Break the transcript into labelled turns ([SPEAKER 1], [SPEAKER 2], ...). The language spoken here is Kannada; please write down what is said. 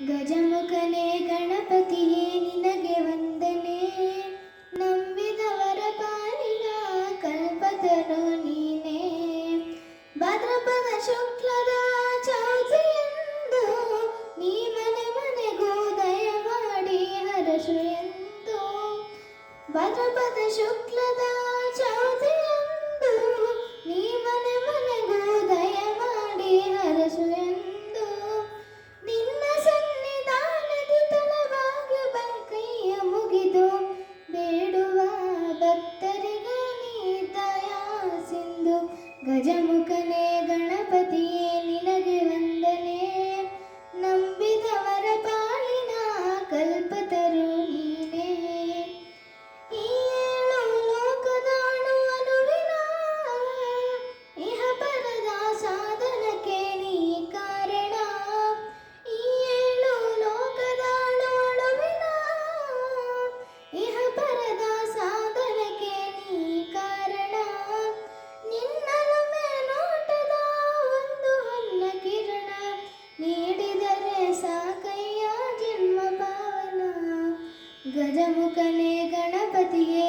[SPEAKER 1] ಗಜಮುಖನೇ ಗಣಪತಿಯೇ ನಿನಗೆ ವಂದನೆ, ನಂಬಿದವರ ಪಾಲಿನ ಕಲ್ಪತರು ನೀನೇ. ಭಾದ್ರಪದ ಶುಕ್ಲದ ಚೌತಿಯಂದು ನೀ ಮನೆ ಮನೆಗೂ ದಯ ಮಾಡಿ ಹರಸು ಎಂದು. ಭಾದ್ರಪದ ಶುಕ್ಲದ ಚೌತಿಯಂದು ನೀ ಮನೆ ಮನೆಗೂ ದಯ ಮಾಡಿ ಹರಸು ಎಂದು. ನಿನ್ನ ಸನ್ನಿಧಾನದಿ ತಲೆಬಾಗಿ ಕೈಯ ಮುಗಿದು ಬೇಡುವ ಭಕ್ತರಿಗೆ ನೀ ದಯಾ ಸಿಂಧು. ಗಜಮುಖನೇ ಗಣಪತಿಯೇ ನಿನಗೆ ವಂದನೆ, ನಂಬಿದವರ ಪಾಲಿನ ಕಲ್ಪತರು ನೀನೇ. ಈ ಏಳು ಲೋಕದಾಳು ಅನುವಿನ ಇಹ ಪರದ ಸಾಧನಕ್ಕೆ ನೀ ಕಾರಣ. ಈ ಏಳು ಲೋಕದಾಳು ಅಳುವಿನ ಇಹ ಪರದ ಸಾಧನಕ್ಕೆ ನೀ ಕಾರಣ. ನಿನ್ನಲುಮೆ ನೋಟದ ಒಂದು ಹೊನ್ನ ಕಿರಣ ನೀಡಿದರೆ ಸಾಕಯ್ಯ ಜನ್ಮ ಪಾವನ. ಗಜಮುಖನೇ ಗಣಪತಿಯೇ